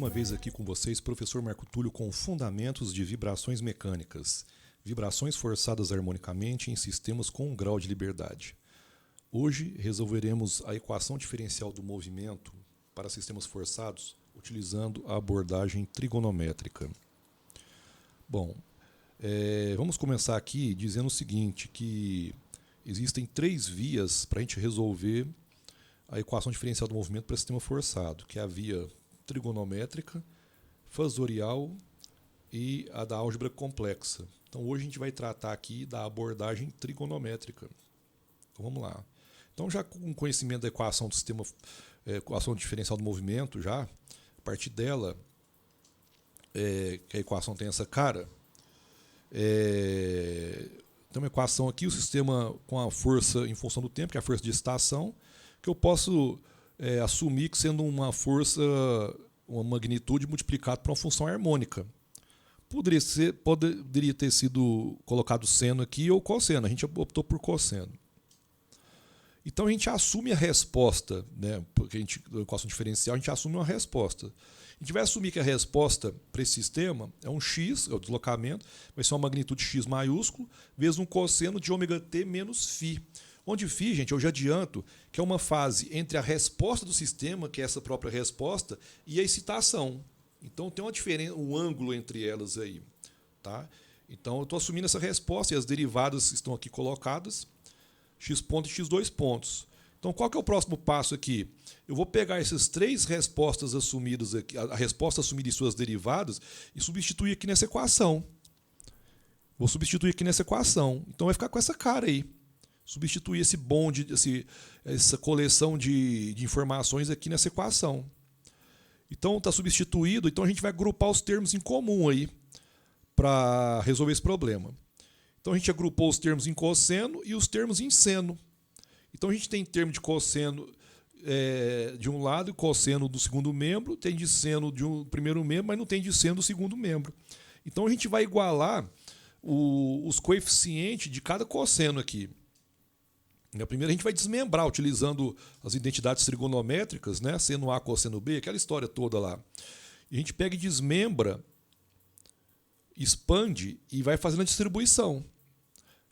uma vez aqui com vocês, professor Marco Túlio, com fundamentos de vibrações mecânicas. Vibrações forçadas harmonicamente em sistemas com um grau de liberdade. Hoje resolveremos a equação diferencial do movimento para sistemas forçados utilizando a abordagem trigonométrica. Bom, vamos começar aqui dizendo o seguinte, que existem três vias para a gente resolver a equação diferencial do movimento para sistema forçado, que é a via trigonométrica, fasorial e a da álgebra complexa. Então hoje a gente vai tratar aqui da abordagem trigonométrica. Então vamos lá. Então já com conhecimento da equação do sistema, equação diferencial do movimento, já a partir dela, que a equação tem essa cara, tem uma equação aqui, o sistema com a força em função do tempo, que é a força de excitação, que eu posso assumir que sendo uma força, uma magnitude multiplicada por uma função harmônica. Poderia ter sido colocado seno aqui ou cosseno, a gente optou por cosseno. Então a gente assume a resposta, né, porque a equação diferencial, a gente assume uma resposta. A gente vai assumir que a resposta para esse sistema é um x, é o deslocamento, vai ser uma magnitude x maiúsculo, vezes um cosseno de ômega t menos φ. Onde φ, gente, eu já adianto, que é uma fase entre a resposta do sistema, que é essa própria resposta, e a excitação. Então tem uma diferença, um ângulo entre elas aí. Tá? Então eu estou assumindo essa resposta e as derivadas estão aqui colocadas, x ponto e x2 pontos. Então qual que é o próximo passo aqui? Eu vou pegar essas três respostas assumidas aqui, a resposta assumida e suas derivadas, e substituir aqui nessa equação. Vou substituir aqui nessa equação. Então vai ficar com essa cara aí. Substituir esse bonde, essa coleção de informações aqui nessa equação. Então está substituído, então a gente vai agrupar os termos em comum aí para resolver esse problema. Então a gente agrupou os termos em cosseno e os termos em seno. Então a gente tem termo de cosseno de um lado e cosseno do segundo membro, tem de seno de um primeiro membro, mas não tem de seno do segundo membro. Então a gente vai igualar os coeficientes de cada cosseno aqui. Primeiro a gente vai desmembrar utilizando as identidades trigonométricas, né? Seno A, cosseno B, aquela história toda lá. E a gente pega e desmembra, expande e vai fazendo a distribuição.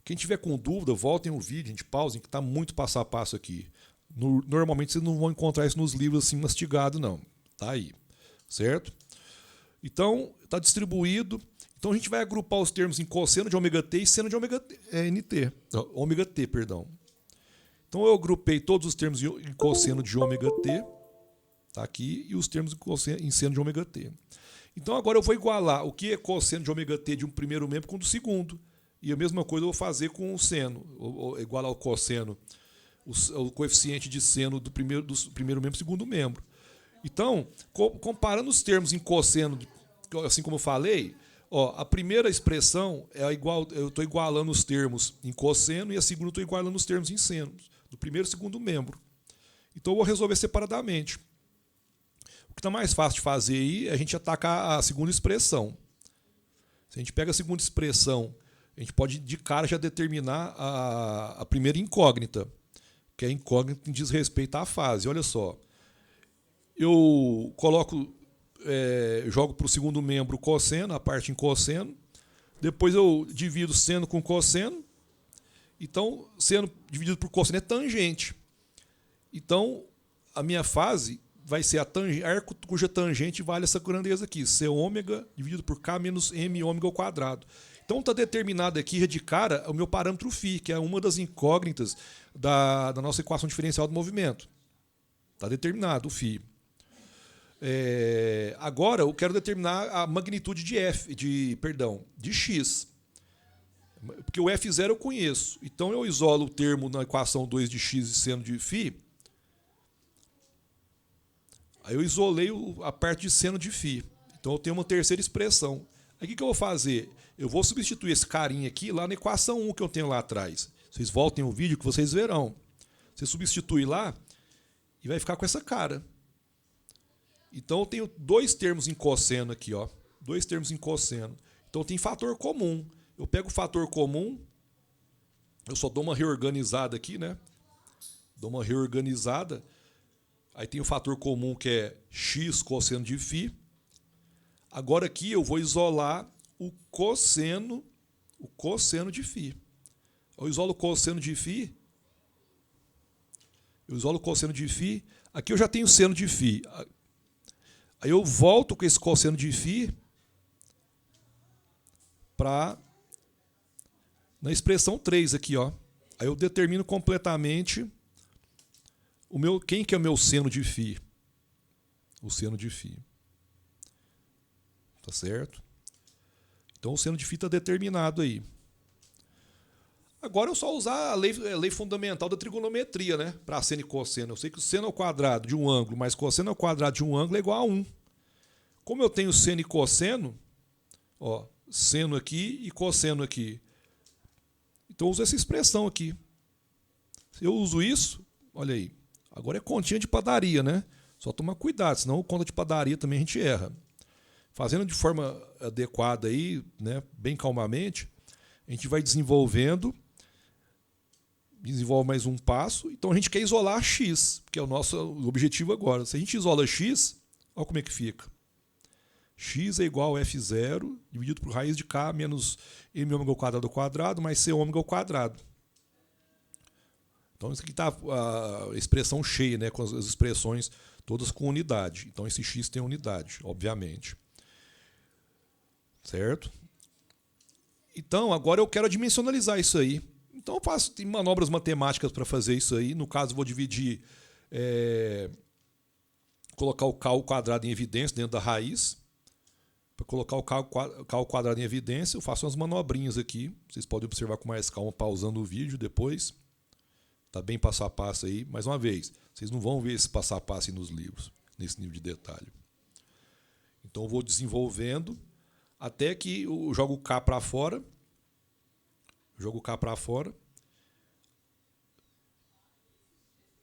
Quem tiver com dúvida, voltem o vídeo, a gente pausa, que está muito passo a passo aqui. Normalmente vocês não vão encontrar isso nos livros assim mastigado, não. Tá aí, certo? Então, está distribuído. Então a gente vai agrupar os termos em cosseno de ômega t e seno de ômega t, perdão. Então eu agrupei todos os termos em cosseno de ômega t, tá aqui, e os termos em seno de ômega t. Então agora eu vou igualar o que é cosseno de ômega t de um primeiro membro com o do segundo. E a mesma coisa eu vou fazer com o seno, igualar o cosseno, o coeficiente de seno do primeiro membro e segundo membro. Então, comparando os termos em cosseno, assim como eu falei, a primeira expressão é igual, eu estou igualando os termos em cosseno e a segunda eu estou igualando os termos em seno, do primeiro e segundo membro. Então eu vou resolver separadamente. O que está mais fácil de fazer aí é a gente atacar a segunda expressão. Se a gente pega a segunda expressão, a gente pode de cara já determinar a primeira incógnita, que é a incógnita que diz respeito à fase. Olha só, eu coloco, jogo para o segundo membro o cosseno, a parte em cosseno, depois eu divido seno com cosseno, então seno dividido por cosseno é tangente. Então a minha fase vai ser arco cuja tangente vale essa grandeza aqui, C ômega dividido por K menos M ômega ao quadrado. Então está determinado aqui de cara o meu parâmetro φ, que é uma das incógnitas da nossa equação diferencial do movimento. Está determinado o φ. Agora eu quero determinar a magnitude de x. Porque o F0 eu conheço. Então eu isolo o termo na equação 2 de x e seno de φ. Aí eu isolei a parte de seno de φ. Então eu tenho uma terceira expressão. Aí o que eu vou fazer? Eu vou substituir esse carinha aqui lá na equação 1 que eu tenho lá atrás. Vocês voltem o vídeo que vocês verão. Você substitui lá e vai ficar com essa cara. Então eu tenho dois termos em cosseno aqui, ó. Dois termos em cosseno. Então tem fator comum. Eu pego o fator comum, eu só dou uma reorganizada aqui, né? Dou uma reorganizada. Aí tem o fator comum que é x cosseno de φ. Agora aqui eu vou isolar o cosseno de φ. Eu isolo o cosseno de φ. Eu isolo o cosseno de φ. Aqui eu já tenho seno de φ. Aí eu volto com esse cosseno de φ para na expressão 3 aqui, ó. Aí eu determino completamente quem que é o meu seno de φ? O seno de φ. Tá certo? Então o seno de φ está determinado aí. Agora é só usar a lei fundamental da trigonometria, né? Para seno e cosseno. Eu sei que o seno ao quadrado de um ângulo mais cosseno ao quadrado de um ângulo é igual a 1. Como eu tenho seno e cosseno, ó, seno aqui e cosseno aqui. Então eu uso essa expressão aqui. Se eu uso isso, olha aí. Agora é continha de padaria, né? Só tomar cuidado, senão conta de padaria também a gente erra. Fazendo de forma adequada aí, né, bem calmamente, a gente vai desenvolve mais um passo. Então a gente quer isolar x, que é o nosso objetivo agora. Se a gente isola x, olha como é que fica. X é igual a F0 dividido por raiz de K menos M ômega ao quadrado mais C ômega ao quadrado. Então isso aqui está a expressão cheia, né, com as expressões todas com unidade. Então esse x tem unidade, obviamente. Certo? Então agora eu quero dimensionalizar isso aí. Então eu faço manobras matemáticas para fazer isso aí. No caso eu vou dividir, colocar o K ao quadrado em evidência dentro da raiz. Para colocar o K ao quadrado em evidência, eu faço umas manobrinhas aqui. Vocês podem observar com mais calma pausando o vídeo depois. Está bem passo a passo aí. Mais uma vez, vocês não vão ver esse passo a passo aí nos livros, nesse nível de detalhe. Então eu vou desenvolvendo até que eu jogo o K para fora. Jogo o K para fora.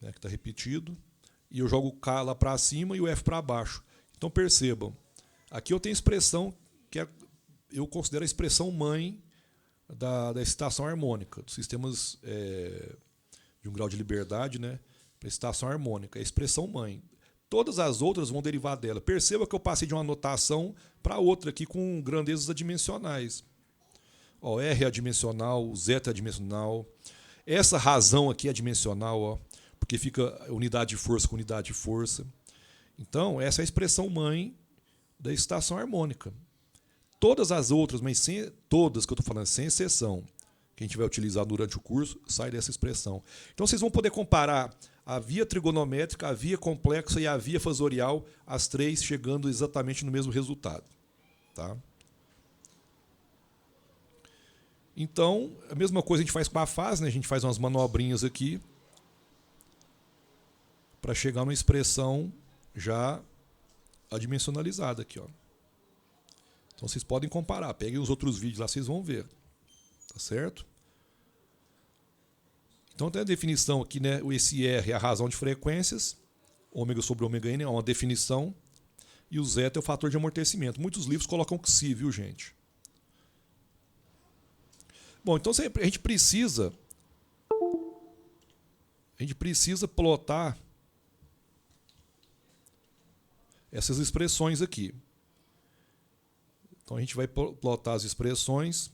Né, que está repetido. E eu jogo o K lá para cima e o F para baixo. Então percebam. Aqui eu tenho expressão que eu considero a expressão mãe da excitação harmônica, dos sistemas de um grau de liberdade, né, para excitação harmônica. É a expressão mãe. Todas as outras vão derivar dela. Perceba que eu passei de uma notação para outra aqui com grandezas adimensionais. Ó, R é adimensional, zeta é adimensional. Essa razão aqui é adimensional, ó, porque fica unidade de força com unidade de força. Então, essa é a expressão mãe da excitação harmônica. Todas as outras, mas todas que eu estou falando, sem exceção, que a gente vai utilizar durante o curso, sai dessa expressão. Então vocês vão poder comparar a via trigonométrica, a via complexa e a via fasorial, as três chegando exatamente no mesmo resultado. Tá? Então, a mesma coisa a gente faz com a fase, né? A gente faz umas manobrinhas aqui para chegar numa expressão já adimensionalizada aqui, ó. Então vocês podem comparar, peguem os outros vídeos lá, vocês vão ver. Tá certo? Então tem a definição aqui, né? Esse R é a razão de frequências, ômega sobre ômega n é uma definição, e o zeta é o fator de amortecimento. Muitos livros colocam que si, viu, gente? Bom, então a gente precisa plotar essas expressões aqui. Então a gente vai plotar as expressões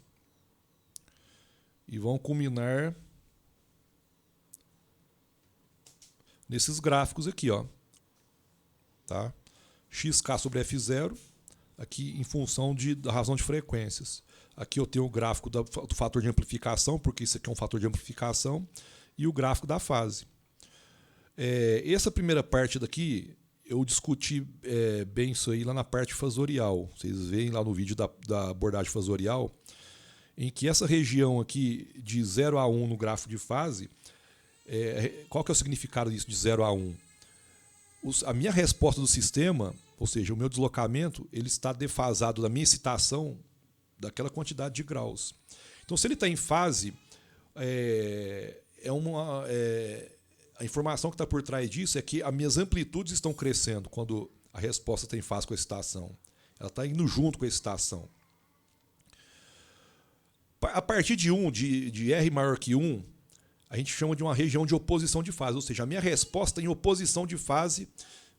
e vão culminar nesses gráficos aqui, ó. Tá? xk sobre f0, aqui em função da razão de frequências. Aqui eu tenho o gráfico do fator de amplificação, porque isso aqui é um fator de amplificação, e o gráfico da fase. Essa primeira parte daqui, eu discuti bem isso aí lá na parte fasorial. Vocês veem lá no vídeo da abordagem fasorial, em que essa região aqui de 0 a 1 no gráfico de fase, qual que é o significado disso de 0 a 1? A minha resposta do sistema, ou seja, o meu deslocamento, ele está defasado da minha excitação daquela quantidade de graus. Então, se ele está em fase, a informação que está por trás disso é que as minhas amplitudes estão crescendo quando a resposta está em fase com a excitação. Ela está indo junto com a excitação. A partir de R maior que 1, a gente chama de uma região de oposição de fase, ou seja, a minha resposta em oposição de fase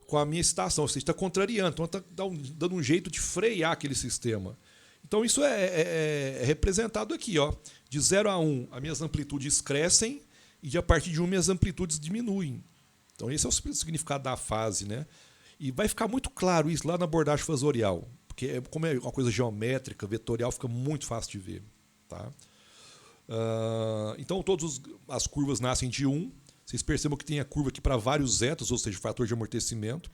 com a minha excitação, você está contrariando, então está dando um jeito de frear aquele sistema. Então isso é representado aqui, ó. De 0 a 1, as minhas amplitudes crescem e a partir de 1 minhas amplitudes diminuem. Então esse é o significado da fase, né? E vai ficar muito claro isso lá na abordagem fasorial, porque como é uma coisa geométrica, vetorial, fica muito fácil de ver, tá? Então todas as curvas nascem de 1. Vocês percebam que tem a curva aqui para vários zetas, ou seja, fator de amortecimento.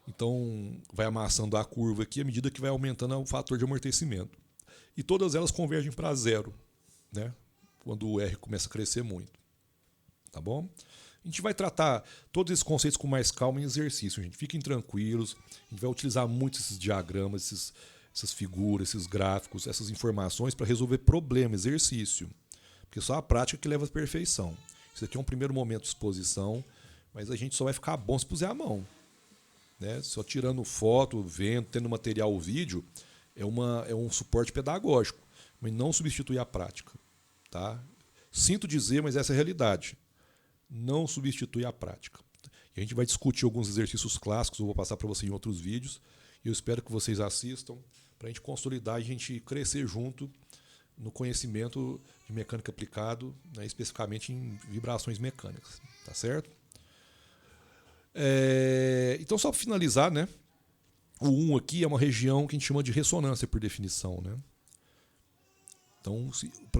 Então vai amassando a curva aqui à medida que vai aumentando o fator de amortecimento. E todas elas convergem para 0, né? Quando o R começa a crescer muito. Tá bom? A gente vai tratar todos esses conceitos com mais calma em exercício, gente. Fiquem tranquilos. A gente vai utilizar muito esses diagramas, essas figuras, esses gráficos, essas informações para resolver problema, exercício. Porque só a prática que leva à perfeição. Isso aqui é um primeiro momento de exposição, mas a gente só vai ficar bom se puser a mão. Né? Só tirando foto, vendo, tendo material ou vídeo, é um suporte pedagógico, mas não substitui a prática. Tá? Sinto dizer, mas essa é a realidade. Não substitui a prática. E a gente vai discutir alguns exercícios clássicos, eu vou passar para vocês em outros vídeos, e eu espero que vocês assistam para a gente consolidar e a gente crescer junto no conhecimento de mecânica aplicado, né, especificamente em vibrações mecânicas. Tá certo? Então, só para finalizar, né, o 1 aqui é uma região que a gente chama de ressonância, por definição. Né? Então,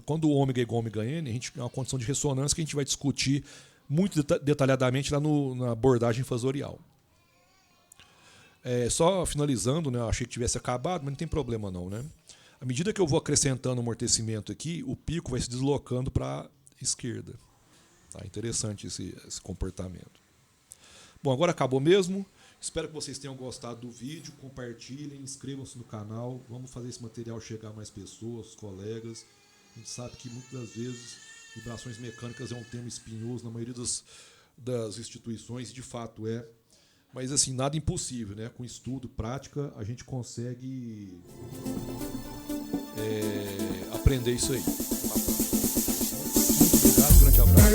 quando o ômega é igual a ômega n, a gente tem uma condição de ressonância que a gente vai discutir muito detalhadamente lá na abordagem fasorial. Só finalizando, né, eu achei que tivesse acabado, mas não tem problema não. Né? À medida que eu vou acrescentando amortecimento aqui, o pico vai se deslocando para a esquerda. Tá? Interessante esse comportamento. Bom, agora acabou mesmo. Espero que vocês tenham gostado do vídeo. Compartilhem, inscrevam-se no canal. Vamos fazer esse material chegar a mais pessoas, colegas. A gente sabe que muitas das vezes vibrações mecânicas é um tema espinhoso na maioria das instituições, e de fato é. Mas assim, nada impossível, né? Com estudo, prática, a gente consegue aprender isso aí. Muito obrigado, grande abraço.